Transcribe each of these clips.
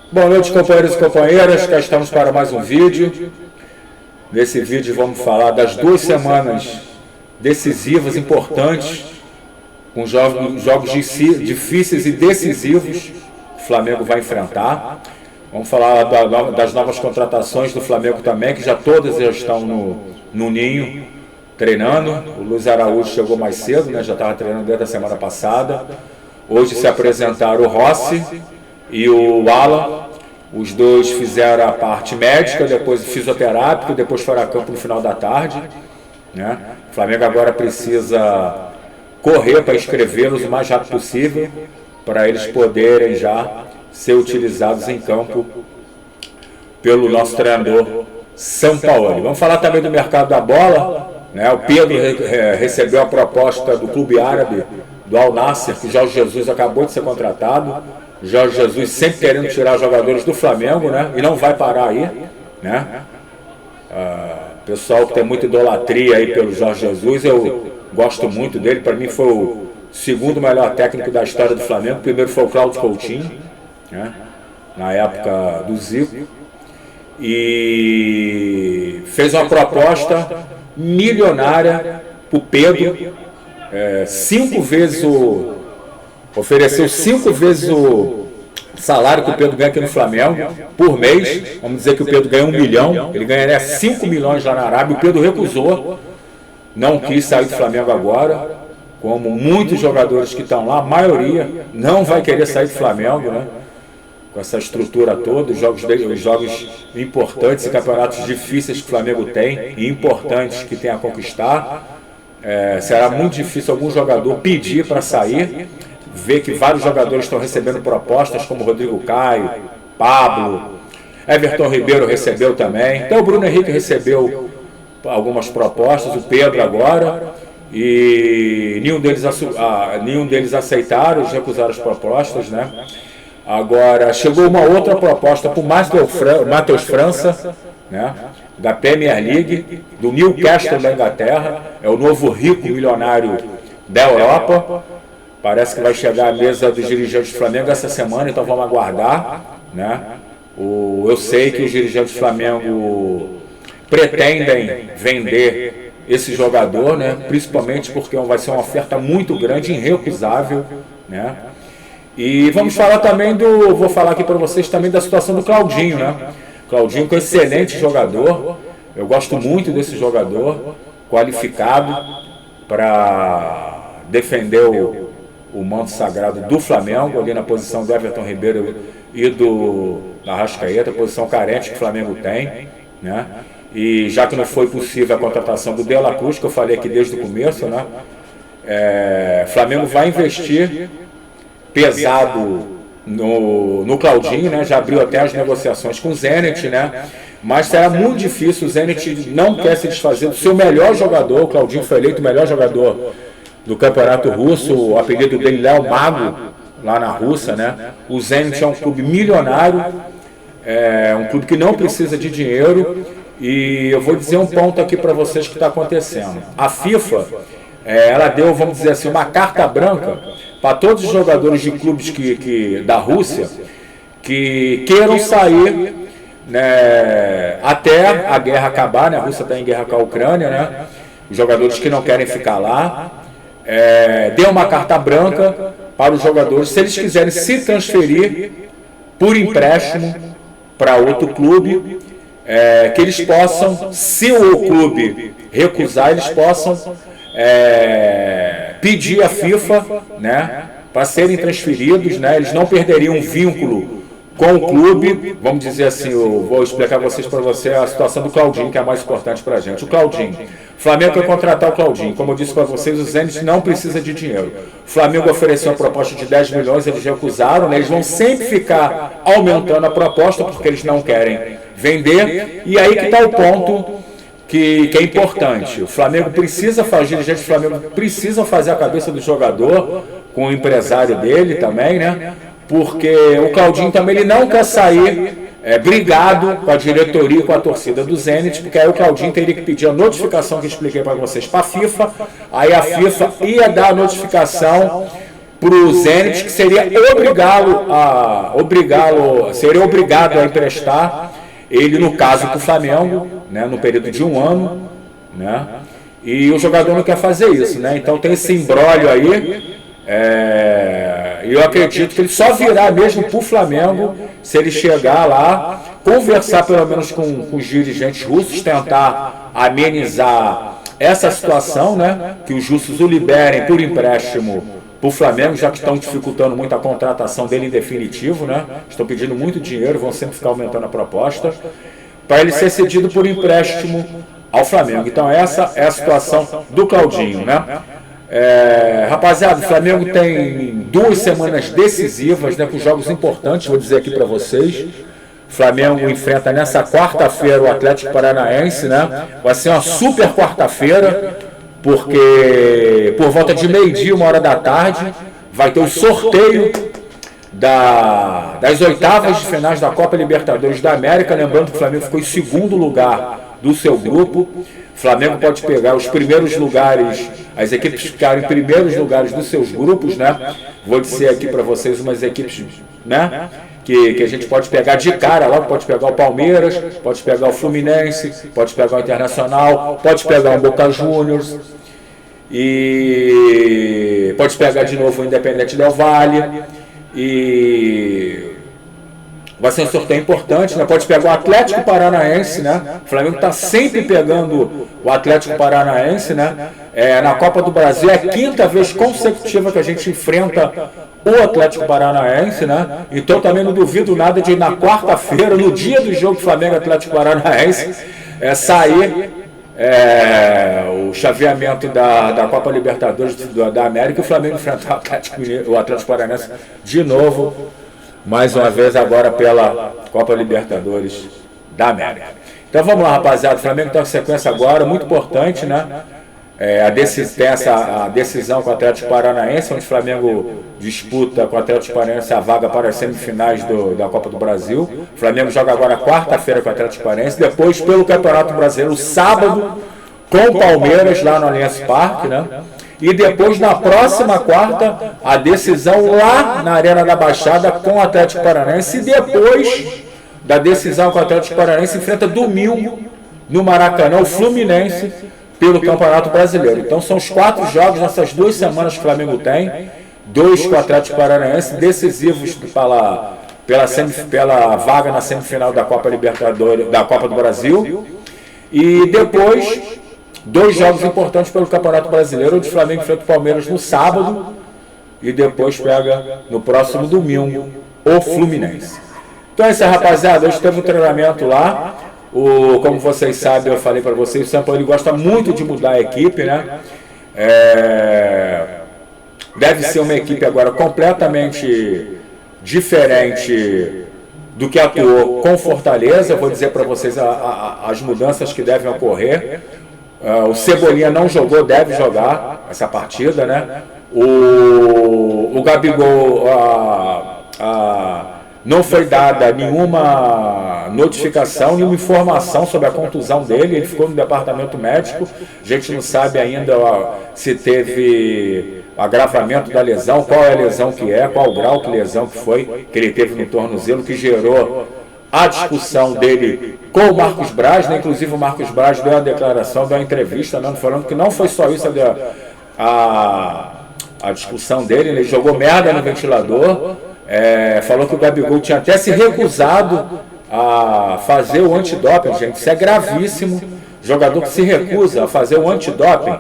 Boa noite, companheiros e companheiras, cá estamos para mais um vídeo. Nesse vídeo vamos falar das 2 semanas decisivas, importantes, com jogos difíceis e decisivos que o Flamengo vai enfrentar. Vamos falar das novas contratações do Flamengo também, que todas já estão no ninho, treinando. O Luiz Araújo chegou mais cedo, né? Já estava treinando desde a semana passada. Hoje se apresentaram o Rossi e o Alan. Os dois fizeram a parte médica, depois fisioterápica, depois foram a campo no final da tarde, né? O Flamengo agora precisa correr para inscrevê-los o mais rápido possível, para eles poderem já ser utilizados em campo pelo nosso treinador Sampaoli. Vamos falar também do mercado da bola, né? O Pedro recebeu a proposta do clube árabe, do Al Nassr, que o Jorge Jesus acabou de ser contratado. Jorge Jesus sempre querendo tirar jogadores do Flamengo, né? E não vai parar aí, né? Pessoal que tem muita idolatria aí pelo Jorge Jesus, eu gosto muito dele. Para mim foi o segundo melhor técnico da história do Flamengo. O primeiro foi o Cláudio Coutinho, né? Na época do Zico. E fez uma proposta milionária para o Pedro, 5 vezes ofereceu 5 vezes o salário que o Pedro ganha aqui no Flamengo por mês. Vamos dizer que o Pedro ganha 1 milhão, ele ganharia 5 milhões lá na Arábia. O Pedro recusou, não quis sair do Flamengo agora, como muitos jogadores que estão lá, a maioria não vai querer sair do Flamengo, né? Com essa estrutura toda, os jogos importantes e campeonatos difíceis que o Flamengo tem e importantes que tem a conquistar. Será muito difícil algum jogador pedir para sair. Ver que vários jogadores estão recebendo propostas, como Rodrigo Caio, Pablo, Everton Ribeiro recebeu também. Então o Bruno Henrique recebeu algumas propostas, o Pedro agora, e nenhum deles aceitaram, eles recusaram as propostas, né? Agora chegou uma outra proposta para o Matheus França, né? Da Premier League, do Newcastle da Inglaterra, é o novo rico milionário da Europa. Parece que vai chegar à mesa dos dirigentes do Flamengo essa semana, então vamos aguardar, né? Eu sei que os dirigentes do Flamengo pretendem vender esse jogador, né? Principalmente porque vai ser uma oferta muito grande, irrecusável, né? E vamos falar também vou falar aqui para vocês também da situação do Claudinho, né? Claudinho, que é um excelente jogador, eu gosto muito desse jogador, qualificado para defender o manto sagrado do Flamengo, ali na posição do Everton Ribeiro e do Arrascaeta, posição carente que o Flamengo tem, né? E já que não foi possível a contratação do De La Cruz, que eu falei aqui desde o começo, né? O Flamengo vai investir pesado no Claudinho, né? Já abriu até as negociações com o Zenit, né? Mas será muito difícil. O Zenit não quer se desfazer do seu melhor jogador. O Claudinho foi eleito o melhor jogador do Campeonato Russo, o apelido dele lá é o Mago, lá na Rússia, né? O Zenit é um clube milionário, um clube que não precisa de dinheiro, e eu vou dizer um ponto aqui para vocês que está acontecendo. A FIFA, ela deu, vamos dizer assim, uma carta branca para todos os jogadores de clubes da Rússia que queiram sair, né, até a guerra acabar, né? A Rússia está em guerra com a Ucrânia, né? Os jogadores que não querem ficar lá. Deu uma carta branca para os jogadores, se eles quiserem se transferir por empréstimo para outro clube, que eles possam, se o clube recusar, eles possam pedir à FIFA, né, para serem transferidos, né? Eles não perderiam um vínculo com o clube. Vamos dizer assim, eu vou explicar para você a situação do Claudinho, que é a mais importante para a gente. O Claudinho, o Flamengo quer contratar o Claudinho. Como eu disse para vocês, o Zenit não precisa de dinheiro. O Flamengo ofereceu uma proposta de 10 milhões, eles recusaram, né? Eles vão sempre ficar aumentando a proposta, porque eles não querem vender. E aí que está o ponto que é importante. O Flamengo precisa fazer, os dirigentes do Flamengo precisam fazer a cabeça do jogador, com o empresário dele também, né? Porque o Claudinho também ele não quer sair brigado com a diretoria e com a torcida do Zenit, porque aí o Claudinho teria que pedir a notificação que eu expliquei para vocês para a FIFA, aí a FIFA ia dar a notificação para o Zenit, que seria seria obrigado a emprestar ele, no caso, para o Flamengo, né, no período de 1 ano, né, e o jogador não quer fazer isso, né, então tem esse imbróglio aí, e eu acredito que ele só virá mesmo para o Flamengo se ele chegar lá, conversar pelo menos com os dirigentes russos, tentar amenizar essa situação, né, que os russos o liberem por empréstimo para o Flamengo, já que estão dificultando muito a contratação dele em definitivo, né? Estão pedindo muito dinheiro, vão sempre ficar aumentando a proposta, para ele ser cedido por empréstimo ao Flamengo. Então essa é a situação do Claudinho, né? Rapaziada, o Flamengo tem 2 semanas decisivas, né, com jogos importantes, vou dizer aqui para vocês. O Flamengo enfrenta nessa quarta-feira o Atlético Paranaense, né? Vai ser uma super quarta-feira, porque por volta de meio-dia, 1h vai ter o sorteio das oitavas de finais da Copa Libertadores da América. Lembrando que o Flamengo ficou em segundo lugar do seu grupo. O Flamengo pode pegar os primeiros lugares, as equipes ficaram em primeiros lugares dos seus grupos, né? Vou dizer aqui para vocês umas equipes, né, que a gente pode pegar de cara logo. Pode pegar o Palmeiras, pode pegar o Fluminense, pode pegar o Internacional, pode pegar o Boca Juniors, e pode pegar de novo o Independente Del Valle, e vai ser um sorteio importante, né? Pode pegar o Atlético Paranaense, né? O Flamengo está sempre pegando o Atlético Paranaense, né? Na Copa do Brasil é a 5ª vez consecutiva que a gente enfrenta o Atlético Paranaense, né? Então também não duvido nada de na quarta-feira, no dia do jogo Flamengo e Atlético Paranaense, sair o chaveamento da Copa Libertadores da América e o Flamengo enfrentar o Atlético Paranaense de novo, mais uma vez agora pela Copa Libertadores da América. Então vamos lá, rapaziada, o Flamengo está em sequência agora, muito importante, né? Tem a decisão com o Atlético Paranaense, onde o Flamengo disputa com o Atlético Paranaense a vaga para as semifinais da Copa do Brasil. O Flamengo joga agora quarta-feira com o Atlético Paranaense, depois pelo Campeonato Brasileiro, sábado, com o Palmeiras lá no Allianz Parque, né? E depois, na próxima quarta, a decisão lá na Arena da Baixada com o Atlético Paranaense. E depois da decisão com o Atlético Paranaense, enfrenta domingo no Maracanã o Fluminense pelo Campeonato Brasileiro. Então são os 4 jogos nessas 2 semanas que o Flamengo tem, 2 com o Atlético Paranaense, decisivos pela vaga na semifinal da Copa Libertadores, da Copa do Brasil, e depois 2 jogos importantes pelo Campeonato Brasileiro, onde o Flamengo enfrenta o Palmeiras no sábado e depois pega no próximo domingo o Fluminense. Então é isso aí, rapaziada. Hoje teve um treinamento lá. Como vocês sabem, eu falei para vocês, o São Paulo gosta muito de mudar a equipe, né? Deve ser uma equipe agora completamente diferente do que atuou com Fortaleza. Eu vou dizer para vocês as mudanças que devem ocorrer. O Cebolinha não jogou, deve jogar essa partida, né? O Gabigol não foi dada nenhuma notificação, nenhuma informação sobre a contusão dele. Ele ficou no departamento médico. A gente não sabe ainda se teve agravamento da lesão, qual é a lesão que é, qual o grau de lesão que foi, que ele teve no tornozelo, que gerou a discussão dele com o Marcos Braz, né? Inclusive o Marcos Braz deu uma declaração, deu uma entrevista, né, falando que não foi só isso a discussão dele, ele jogou merda no ventilador, falou que o Gabigol tinha até se recusado a fazer o antidoping. Gente, isso é gravíssimo. Jogador que se recusa a fazer o antidoping,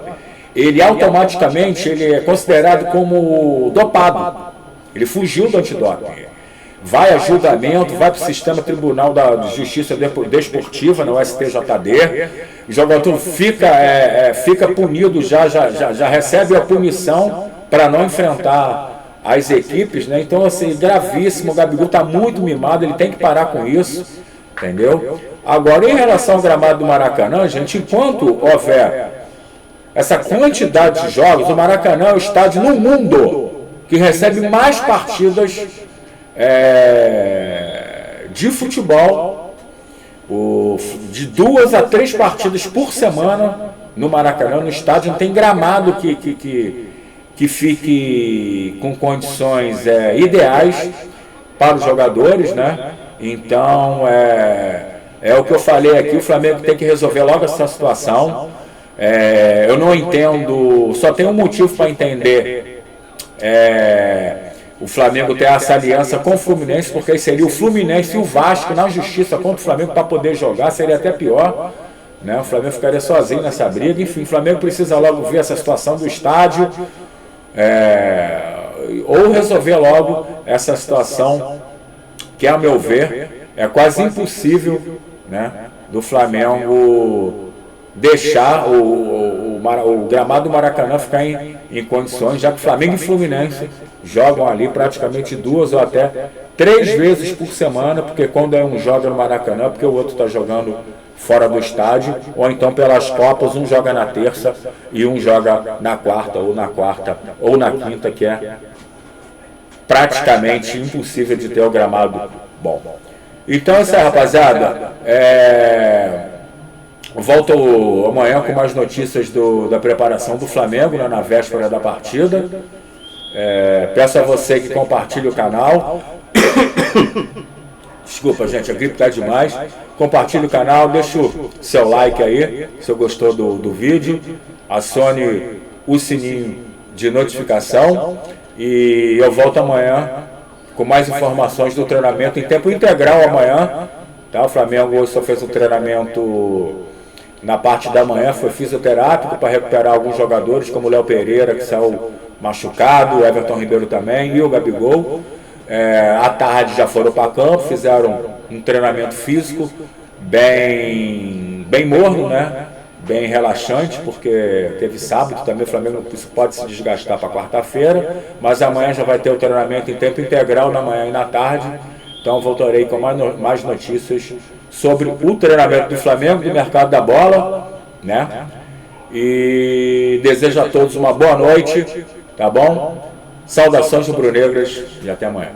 ele automaticamente ele é considerado como dopado, ele fugiu do antidoping. Vai a julgamento, vai para o sistema Tribunal da Justiça Desportiva, no STJD, o jogador fica punido, já recebe a punição para não enfrentar as equipes, né? Então, assim, gravíssimo. O Gabigol está muito mimado, ele tem que parar com isso, entendeu? Agora, em relação ao gramado do Maracanã, gente, enquanto houver essa quantidade de jogos, o Maracanã é o estádio no mundo que recebe mais partidas de futebol, de 2 a 3 partidas por semana no Maracanã, no estádio. Não tem gramado que que fique com condições ideais para os jogadores, né? Então, é o que eu falei aqui, o Flamengo tem que resolver logo essa situação. Eu não entendo, só tem um motivo para entender o Flamengo ter essa aliança com o Fluminense, porque aí seria o Fluminense e o Vasco na justiça contra o Flamengo para poder jogar, seria até pior, né? O Flamengo ficaria sozinho nessa briga. Enfim, o Flamengo precisa logo ver essa situação do estádio, ou resolver logo essa situação que, a meu ver, é quase impossível, né, do Flamengo deixar o gramado do Maracanã ficar em condições, já que Flamengo e Fluminense jogam ali praticamente 2 ou até 3 vezes por semana, porque quando um joga no Maracanã, porque o outro está jogando fora do estádio, ou então pelas Copas, um joga na terça e um joga na quarta ou na quinta, que é praticamente impossível de ter o gramado bom. Então, essa rapaziada, volto amanhã com mais notícias da preparação do Flamengo, né, na véspera da partida. Peço a você que compartilhe o canal. Desculpa, gente, a gripe está demais. Compartilhe o canal, deixa o seu like aí, se gostou do vídeo. Acione o sininho de notificação. E eu volto amanhã com mais informações do treinamento em tempo integral amanhã. Tá? O Flamengo hoje só fez um treinamento na parte da manhã, foi fisioterápico para recuperar alguns jogadores, como o Léo Pereira, que saiu machucado, o Everton Ribeiro também, e o Gabigol. À tarde já foram para campo, fizeram um treinamento físico bem morno, né? Bem relaxante, porque teve sábado também, o Flamengo pode se desgastar para quarta-feira, mas amanhã já vai ter o treinamento em tempo integral, na manhã e na tarde. Então voltarei com mais notícias sobre o treinamento do Flamengo, do mercado da bola, né? E desejo a todos uma boa noite, tá bom? Saudações rubro-negras e até amanhã.